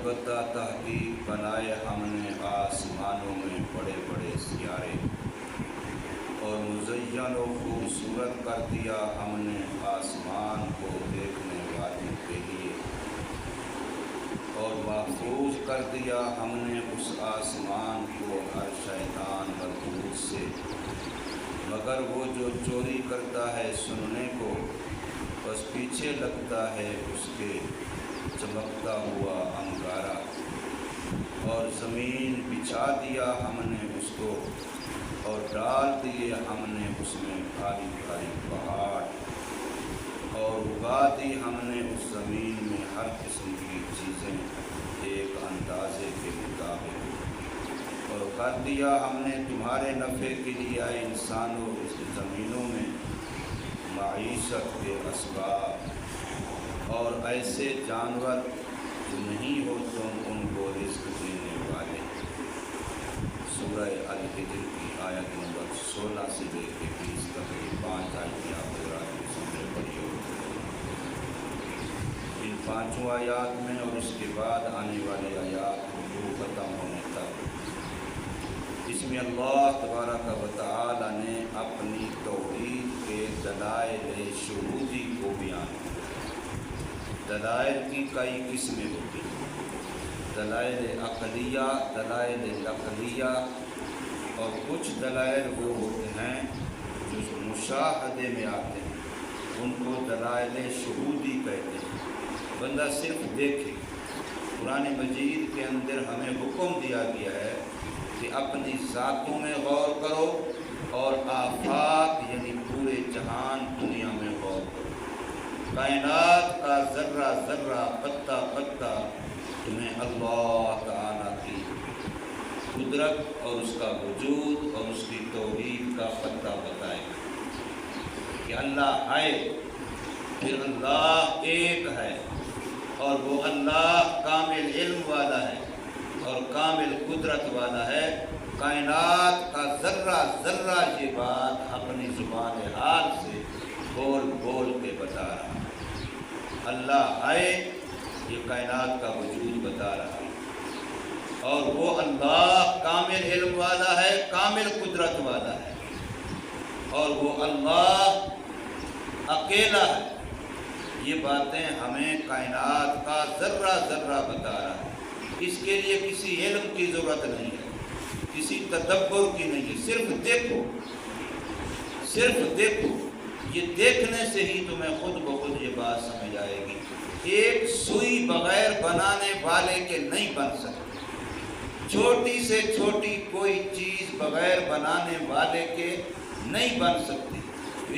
البتہ تحقیق بنائے ہم نے آسمانوں میں بڑے بڑے سیارے، اور مزین و خوبصورت کر دیا ہم نے آسمان کو دیکھنے والوں کے لیے، اور محفوظ کر دیا ہم نے اس آسمان کو ہر شیطان مردود سے، مگر وہ جو چوری کرتا ہے سننے کو، بس پیچھے لگتا ہے اس کے چمکتا ہوا انگارہ۔ اور زمین بچھا دیا ہم نے اس کو، اور ڈال دیے ہم نے اس میں بھاری بھاری پہاڑ، اور اگا دی ہم نے اس زمین میں ہر قسم کی چیزیں ایک اندازے کے مطابق، اور کر دیا ہم نے تمہارے نفع کے لیے اے انسانوں اس زمینوں میں معیشت کے اسباب، اور ایسے جانور جو نہیں ہو تم ان کو رزق دینے والے۔ سورہ الحجر کی آیت نمبر 16 سے لے کے 20 تک، 5 آیتیں آپ حضرات کی سامنے پڑھی ہوئی۔ ان 5 آیات میں اور اس کے بعد آنے والی آیات کو ختم ہونے تک اس میں اللہ تبارک و تعالی نے اپنی توحید کے دلائل شہودی کو بیان کیا۔ دلائل کی کئی قسمیں ہوتی ہیں، دلائل عقلیہ، دلائل نقلیہ، اور کچھ دلائل وہ ہوتے ہیں جو مشاہدے میں آتے ہیں، ان کو دلائل شہودی کہتے ہیں۔ بندہ صرف دیکھے۔ قرآن مجید کے اندر ہمیں حکم دیا گیا ہے کہ اپنی ذاتوں میں غور کرو اور آفاق یعنی پورے جہان دنیا میں غور کرو۔ کائنات کا ذرہ ذرہ، پتا پتا تمہیں اللہ تعالیٰ کی قدرت اور اس کا وجود اور اس کی توحید کا پتہ بتائے کہ اللہ ہے، پھر اللہ ایک ہے، اور وہ اللہ کامل علم والا ہے اور کامل قدرت والا ہے۔ کائنات کا ذرہ ذرہ یہ بات اپنی زبان حال سے بول بول کے بتا رہا ہے۔ اللہ ہے، یہ کائنات کا وجود بتا رہا ہے، اور وہ اللہ کامل علم والا ہے، کامل قدرت والا ہے، اور وہ اللہ اکیلا ہے۔ یہ باتیں ہمیں کائنات کا ذرہ ذرہ بتا رہا ہے۔ اس کے لیے کسی علم کی ضرورت نہیں ہے، کسی تدبر کی نہیں ہے، صرف دیکھو، صرف دیکھو۔ یہ دیکھنے سے ہی تمہیں خود بخود یہ بات سمجھ آئے گی۔ ایک سوئی بغیر بنانے والے کے نہیں بن سکتی، چھوٹی سے چھوٹی کوئی چیز بغیر بنانے والے کے نہیں بن سکتی۔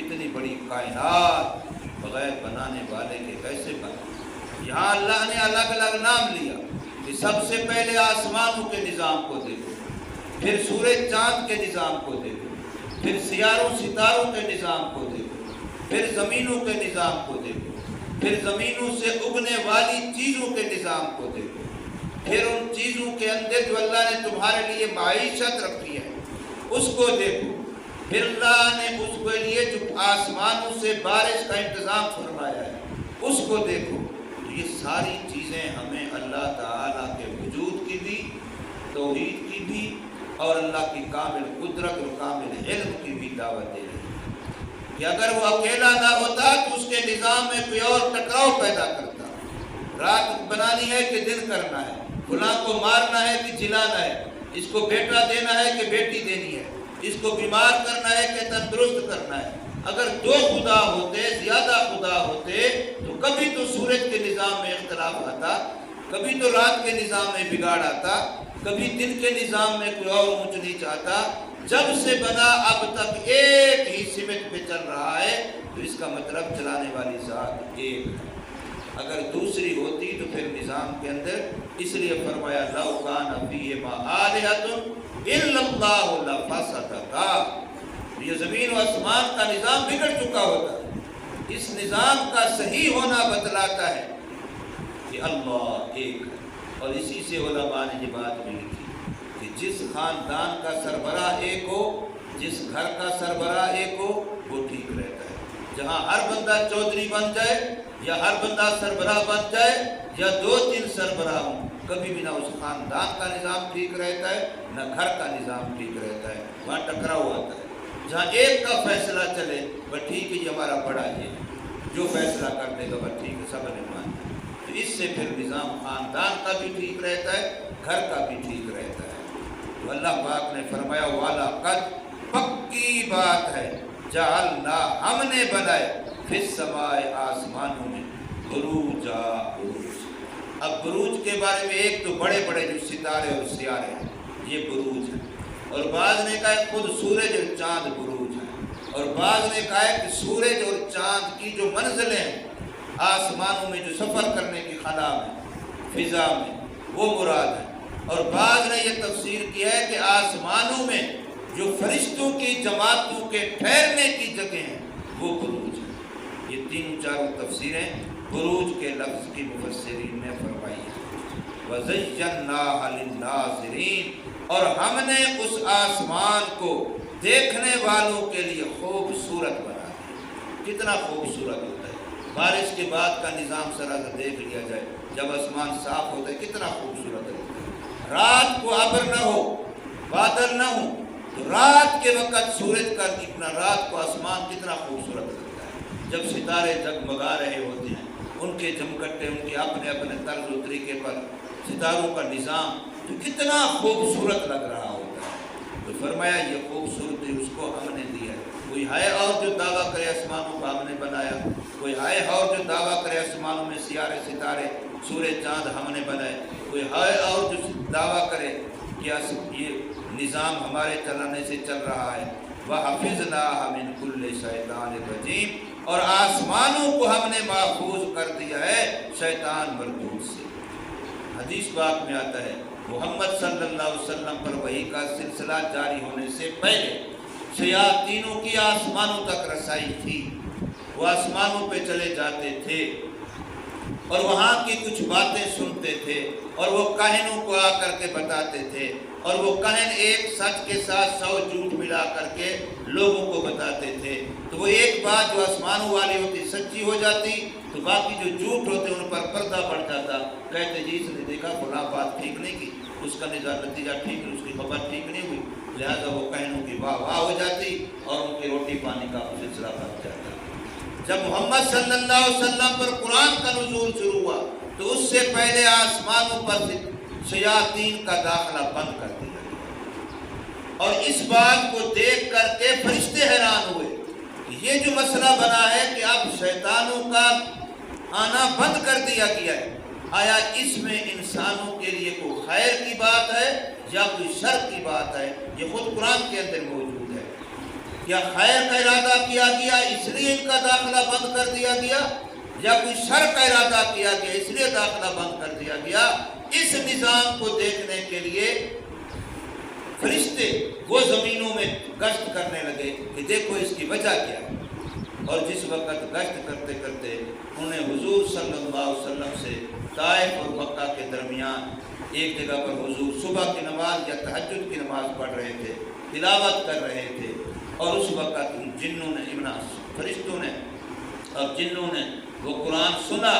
اتنی بڑی کائنات بغیر بنانے والے کے کیسے بنے؟ یہاں اللہ نے الگ الگ نام لیا کہ سب سے پہلے آسمانوں کے نظام کو دیکھو، پھر سورج چاند کے نظام کو دیکھو، پھر سیاروں ستاروں کے نظام کو دیکھو، پھر زمینوں کے نظام کو دیکھو، پھر زمینوں سے اگنے والی چیزوں کے نظام کو دیکھو، پھر ان چیزوں کے اندر جو اللہ نے تمہارے لیے معیشت رکھی ہے اس کو دیکھو، پھر اللہ نے اس کے لیے جو آسمانوں سے بارش کا انتظام فرمایا ہے اس کو دیکھو۔ یہ ساری چیزیں ہمیں اللہ تعالیٰ کے وجود کی بھی، توحید کی بھی، اور اللہ کی کامل قدرت اور کامل علم کی بھی دعوت دے رہی ہے کہ اگر وہ اکیلا نہ ہوتا تو اس کے نظام میں کوئی اور ٹکراؤ پیدا کرتا۔ رات بنانی ہے کہ دن کرنا ہے، فلاں کو مارنا ہے کہ جلانا ہے، اس کو بیٹا دینا ہے کہ بیٹی دینی ہے، اس کو بیمار کرنا ہے کہ تندرست کرنا ہے۔ اگر 2 خدا ہوتے، زیادہ خدا ہوتے، تو کبھی تو سورج کے نظام میں اختلاف آتا، کبھی تو رات کے نظام میں بگاڑ آتا، کبھی دن کے نظام میں کوئی اور اونچ نیچ آتا۔ جب سے بنا اب تک ایک ہی سمت پہ چل رہا ہے، تو اس کا مطلب چلانے والی ذات ایک ہے۔ اگر دوسری ہوتی تو پھر نظام کے اندر، اس لیے فرمایا لَوْ كَانَ فِيهِمَا آلِهَةٌ إِلَّا اللَّهُ لَفَسَدَتَا۔ یہ زمین و آسمان کا نظام بگڑ چکا ہوتا ہے۔ اس نظام کا صحیح ہونا بتلاتا ہے کہ اللہ ایک ہے، اور اسی سے علماء نے یہ بات بھی لکھی کہ جس خاندان کا سربراہ ایک ہو، جس گھر کا سربراہ ایک ہو، وہ ٹھیک رہتا ہے۔ جہاں ہر بندہ چودھری بن جائے یا ہر بندہ سربراہ بن جائے، یا 2-3 سربراہ ہوں، کبھی بھی نہ اس خاندان کا نظام ٹھیک رہتا ہے نہ گھر کا نظام ٹھیک رہتا ہے، وہاں ٹکراؤ آتا ہے۔ جہاں ایک کا فیصلہ چلے وہ ٹھیک ہے، یہ ہمارا بڑا یہ ہے، جو فیصلہ کر دے گا وہ ٹھیک ہے، سب نے مانا، تو اس سے پھر نظام خاندان کا بھی ٹھیک رہتا ہے، گھر کا بھی ٹھیک رہتا ہے۔ تو اللہ پاک نے فرمایا والا قد، پکی بات ہے، جعلنا، ہم نے بنائے، فی السماء، آسمانوں میں، بروجا، بروج۔ اب بروج کے بارے میں ایک تو بڑے بڑے جو ستارے اور سیارے ہیں یہ بروج ہیں، اور بعض نے کہا ہے خود سورج اور چاند بروج ہیں، اور بعض نے کہا ہے کہ سورج اور چاند کی جو منزلیں ہیں آسمانوں میں جو سفر کرنے کی خلا میں، فضا میں، وہ مراد ہے، اور بعض نے یہ تفسیر کی ہے کہ آسمانوں میں جو فرشتوں کی جماعتوں کے ٹھہرنے کی جگہ ہیں وہ بروج ہیں۔ یہ 3-4 تفسیریں بروج کے لفظ کی مفسرین نے فرمائی ہے۔ وَزَيَّنَّاهَا لِلنَّاظِرِينَ، اور ہم نے اس آسمان کو دیکھنے والوں کے لیے خوبصورت بنا دیا۔ کتنا خوبصورت ہوتا ہے، بارش کے بعد کا نظام ذرا دیکھ لیا جائے، جب آسمان صاف ہوتا ہے کتنا خوبصورت ہوتا ہے۔ رات کو ابر نہ ہو، بادل نہ ہو، تو رات کے وقت سورج کا اتنا، رات کو آسمان کتنا خوبصورت لگتا ہے، جب ستارے جگمگا رہے ہوتے ہیں، ان کے جمکٹے، ان کے اپنے اپنے طرز و طریقے پر ستاروں کا نظام تو کتنا خوبصورت لگ رہا ہوتا ہے۔ تو فرمایا یہ خوبصورتی اس کو ہم نے دی ہے۔ کوئی ہے اور جو دعویٰ کرے آسمانوں کو ہم نے بنایا، کوئی ہے اور جو دعویٰ کرے آسمانوں میں سیارے ستارے سورج چاند ہم نے بنائے، کوئی ہے اور جو دعویٰ کرے کہ یہ نظام ہمارے چلانے سے چل رہا ہے۔ وَحَفِظْنَاهَا مِنْ كُلِّ شَيْطَانٍ رَجِيمٍ، اور آسمانوں کو ہم نے محفوظ کر دیا ہے شیطان مردود سے۔ حدیث پاک میں آتا ہے محمد صلی اللہ علیہ وسلم پر وحی کا سلسلہ جاری ہونے سے پہلے شیاطینوں کی آسمانوں تک رسائی تھی، وہ آسمانوں پہ چلے جاتے تھے اور وہاں کی کچھ باتیں سنتے تھے، اور وہ کاہنوں کو آ کر کے بتاتے تھے، اور وہ کاہن ایک سچ کے ساتھ 100 جھوٹ ملا کر کے لوگوں کو بتاتے تھے، تو وہ ایک بات جو آسمانوں والی ہوتی سچی ہو جاتی، تو باقی جو جھوٹ ہوتے ان پر پردہ پڑ جاتا، کہتے جی اس نے دیکھا فلاں بات ٹھیک نہیں کی، اس کا نتیجہ ٹھیک نہیں، اس کی خبر ٹھیک نہیں ہوئی، لہذا وہ کاہنوں کی واہ واہ ہو جاتی اور ان کی روٹی پانی کا سلسلہ بن جاتا۔ جب محمد صلی اللہ علیہ وسلم پر قرآن کا نزول شروع ہوا تو اس سے پہلے آسمانوں پر شیاطین کا داخلہ بند کر دیا گیا، اور اس بات کو دیکھ کر کے فرشتے حیران ہوئے کہ یہ جو مسئلہ بنا ہے کہ اب شیطانوں کا آنا بند کر دیا گیا ہے، آیا اس میں انسانوں کے لیے کوئی خیر کی بات ہے یا کوئی شر کی بات ہے؟ یہ خود قرآن کے اندر موجود ہے۔ یا خیر کا ارادہ کیا گیا اس لیے ان کا داخلہ بند کر دیا گیا، یا کوئی شر کا ارادہ کیا گیا اس لیے داخلہ بند کر دیا گیا؟ اس نظام کو دیکھنے کے لیے فرشتے وہ زمینوں میں گشت کرنے لگے کہ دیکھو اس کی وجہ کیا ہے، اور جس وقت گشت کرتے کرتے انہیں حضور صلی اللہ علیہ وسلم سے طائف اور مکہ کے درمیان ایک جگہ پر حضور صبح کی نماز یا تہجد کی نماز پڑھ رہے تھے، تلاوت کر رہے تھے، اور اس وقت ان جنوں نے، فرشتوں نے اور جنوں نے وہ قرآن سنا،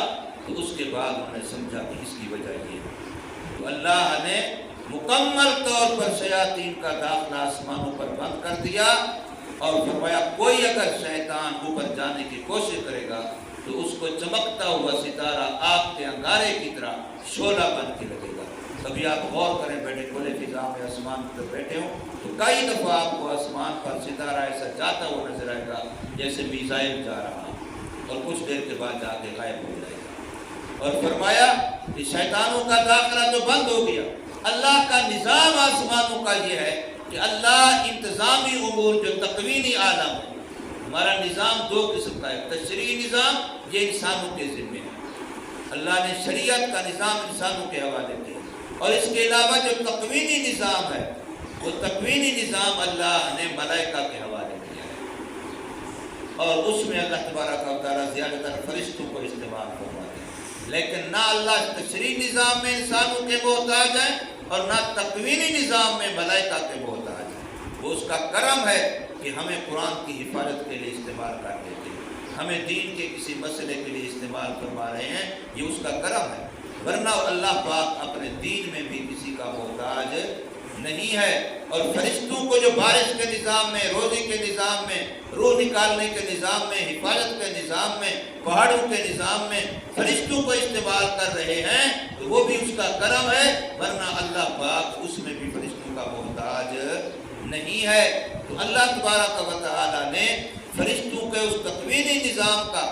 تو اس کے بعد انہوں نے سمجھا کہ اس کی وجہ یہ ہے۔ تو اللہ نے مکمل طور پر شیاطین کا داخلہ آسمانوں پر بند کر دیا، اور فرمایا کوئی اگر شیطان اوپر جانے کی کوشش کرے گا تو اس کو چمکتا ہوا ستارہ آگ کے انگارے کی طرح شعلہ بن کے لگے گا۔ کبھی آپ غور کریں، بیٹھے کھلے فضا میں آسمان پر بیٹھے ہوں تو کئی دفعہ آپ کو آسمان پر ستارہ ایسا جاتا ہوا نظر آئے گا جیسے میزائل جا رہا، اور کچھ دیر کے بعد جا کے غائب ہو جائے گا۔ اور فرمایا کہ شیطانوں کا داخلہ تو بند ہو گیا۔ اللہ کا نظام آسمانوں کا یہ ہے کہ اللہ انتظامی امور جو تکوینی عالم ہے، ہمارا نظام 2 قسم کا ہے، تشریعی نظام یہ انسانوں کے ذمہ ہے، اللہ نے شریعت کا نظام انسانوں کے حوالے کیا، اور اس کے علاوہ جو تکوینی نظام ہے وہ تکوینی نظام اللہ نے ملائکہ کے حوالے کیا ہے، اور اس میں اللہ تبارک و تعالیٰ زیادہ تر فرشتوں کو استعمال کرواتے ہیں، لیکن نہ اللہ تشریعی نظام میں انسانوں کے محتاج ہیں اور نہ تکوینی نظام میں ملائکہ کے محتاج ہیں۔ وہ اس کا کرم ہے کہ ہمیں قرآن کی حفاظت کے لیے استعمال کر دیتے ہیں، ہمیں دین کے کسی مسئلے کے لیے استعمال کروا رہے ہیں، یہ اس کا کرم ہے۔ ورنہ اللہ پاک اپنے دین میں بھی کسی کا محتاج نہیں ہے۔ اور فرشتوں کو جو بارش کے نظام میں، روزی کے نظام میں، روح نکالنے کے نظام میں، حفاظت کے نظام میں، پہاڑوں کے نظام میں فرشتوں کو استعمال کر رہے ہیں تو وہ بھی اس کا کرم ہے، ورنہ اللہ پاک اس میں بھی فرشتوں کا محتاج نہیں ہے۔ تو اللہ تبارک و تعالی نے فرشتوں کے اس تکوینی نظام کا،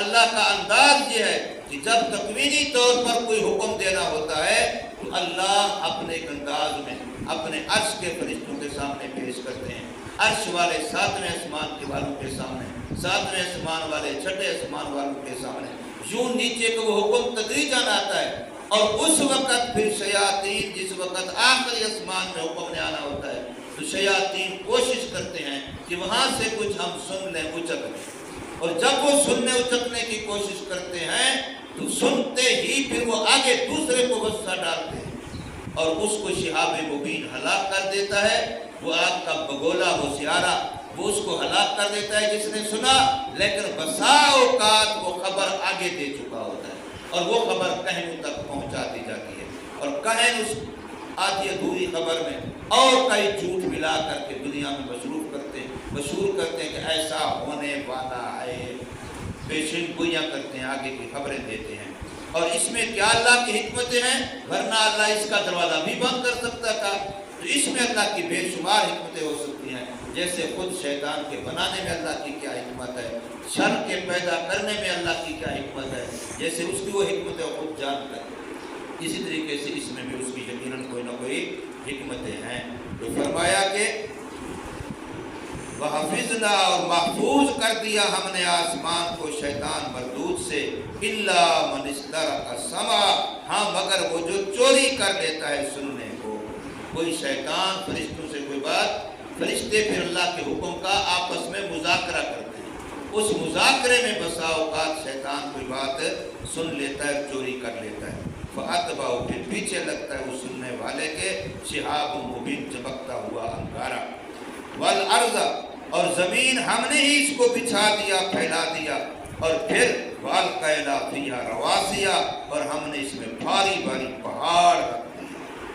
اللہ کا انداز یہ ہے کہ جب تکوینی طور پر کوئی حکم دینا ہوتا ہے تو اللہ اپنے ایک انداز میں اپنے عرش کے فرشتوں کے سامنے پیش کرتے ہیں۔ عرش والے 7ویں آسمان کے والوں کے سامنے، 7ویں آسمان والے 6ٹھے آسمان والوں کے سامنے، یوں نیچے کو وہ حکم تدریجاً آتا ہے، اور اس وقت پھر شیاطین، جس وقت آخری آسمان میں حکم نے آنا ہوتا ہے تو شیاطین کوشش کرتے ہیں کہ وہاں سے کچھ ہم سن لیں، اچک لیں، اور جب وہ سننے اچکنے کی کوشش کرتے ہیں تو سنتے ہی پھر وہ آگے دوسرے کو غصہ ڈالتے ہیں اور اس کو شہاب مبین ہلاک کر دیتا ہے۔ وہ آگ کا بگولا، وہ سیارہ، وہ اس کو ہلاک کر دیتا ہے جس نے سنا، لیکن بسا اوقات وہ خبر آگے دے چکا ہوتا ہے اور وہ خبر کہنوں تک پہنچا دی جاتی ہے، اور کہن اس آدھی ادھوری خبر میں اور کئی جھوٹ ملا کر کے دنیا میں مشہور کرتے ہیں کہ ایسا ہونے والا ہے، پیشن گوئیاں کرتے ہیں، آگے کی خبریں دیتے ہیں۔ اور اس میں کیا اللہ کی حکمتیں ہیں، ورنہ اللہ اس کا دروازہ بھی بند کر سکتا تھا۔ تو اس میں اللہ کی بے شمار حکمتیں ہو سکتی ہیں، جیسے خود شیطان کے بنانے میں اللہ کی کیا حکمت ہے، شر کے پیدا کرنے میں اللہ کی کیا حکمت ہے، جیسے اس کی وہ حکمتیں خود جان کر، اسی طریقے سے اس میں بھی اس کی یقیناً کوئی نہ کوئی حکمتیں ہیں۔ تو فرمایا کہ وَحَفِظْنَا، اور محفوظ کر دیا ہم نے آسمان کو شیطان مردود سے، إِلَّا مَنِ اسْتَرَقَ السَّمْعَ، ہاں مگر وہ جو چوری کر لیتا ہے سننے کو۔ کوئی شیطان فرشتوں سے کوئی بات، فرشتے پھر اللہ کے حکم کا آپس میں مذاکرہ کرتے ہیں، اس مذاکرے میں بسا اوقات شیطان کوئی بات سن لیتا ہے، چوری کر لیتا ہے، فَأَتْبَعُ، پھر پیچھے لگتا ہے اس سننے والے کے، شہاب مبین، چمکتا ہوا انگارہ۔ وَالْأَرْضَ، اور زمین ہم نے ہی اس کو بچھا دیا، پھیلا دیا، اور پھر وَأَلْقَيْنَا فِيهَا رَوَاسِيَ، اور ہم نے اس میں بھاری بھاری پہاڑ رکھ دیے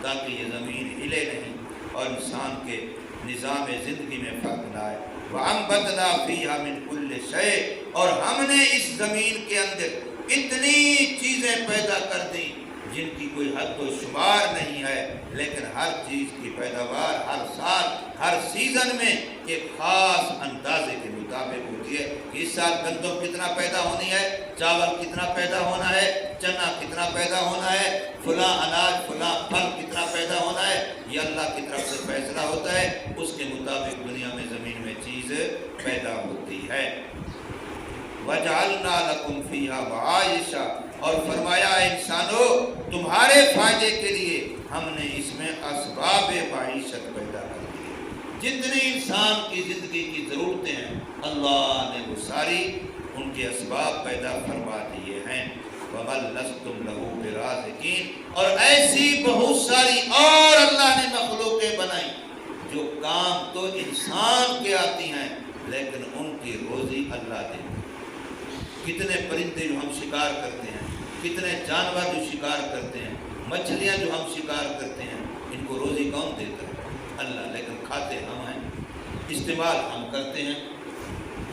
تاکہ یہ زمین ہلے نہیں اور انسان کے نظام زندگی میں فرق نہ آئے۔ وَأَنبَتْنَا فِيهَا مِنْ كُلِّ شَيْءٍ، اور ہم نے اس زمین کے اندر اتنی چیزیں پیدا کر دیں جن کی کوئی حد و شمار نہیں ہے، لیکن ہر چیز کی پیداوار ہر سال، ہر سیزن میں ایک خاص اندازے کے مطابق ہوتی ہے۔ اس سال گندم کتنا پیدا ہونی ہے، چاول کتنا پیدا ہونا ہے، چنا کتنا پیدا ہونا ہے، فلاں اناج، فلاں پھل کتنا پیدا ہونا ہے، یہ اللہ کی طرف سے فیصلہ ہوتا ہے، اس کے مطابق دنیا میں زمین میں چیز پیدا ہوتی ہے۔ وَجَعَلْنَا لَكُمْ فِيهَا مَعَائِشَ، اور فرمایا انسانوں تمہارے فائدے کے لیے ہم نے اس میں اسباب معیشت پیدا کر دی۔ جتنی انسان کی زندگی کی ضرورتیں ہیں اللہ نے وہ ساری ان کے اسباب پیدا فرما دیے ہیں۔ وَبَلْ لَسْتُمْ لَهُ بِرَازِقِينَ، اور ایسی بہت ساری اور اللہ نے مخلوقیں بنائی جو کام تو انسان کے آتی ہیں لیکن ان کی روزی اللہ دیتی ہے۔ کتنے پرندے جو ہم شکار کرتے ہیں، کتنے جانور جو شکار کرتے ہیں، مچھلیاں جو ہم شکار کرتے ہیں، ان کو روزی کون دیتا ہے؟ اللہ، لیکن کھاتے ہم ہیں، استعمال ہم کرتے ہیں۔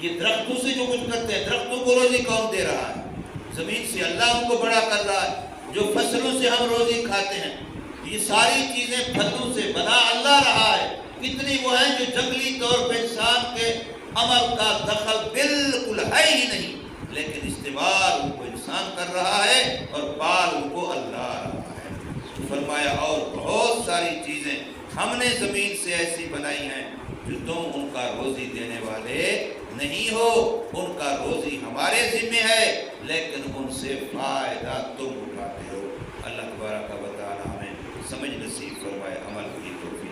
یہ درختوں سے جو کچھ کرتے ہیں، درختوں کو روزی کون دے رہا ہے؟ زمین سے اللہ ان کو بڑا کر رہا ہے۔ جو فصلوں سے ہم روزی کھاتے ہیں، یہ ساری چیزیں پھلوں سے بنا اللہ رہا ہے۔ کتنی وہ ہیں جو جنگلی طور پہ انسان کے عمل کا دخل بالکل ہے ہی نہیں، لیکن استعمال ان کو انسان کر رہا ہے اور پال ان کو اللہ رہا ہے۔ فرمایا اور بہت ساری چیزیں ہم نے زمین سے ایسی بنائی ہیں جو تم ان کا روزی دینے والے نہیں ہو، ان کا روزی ہمارے ذمہ ہے لیکن ان سے فائدہ تم اٹھاتے ہو۔ اللہ تبارک و تعالی ہمیں سمجھ نصیب فرمائے، عمل کی توفیق۔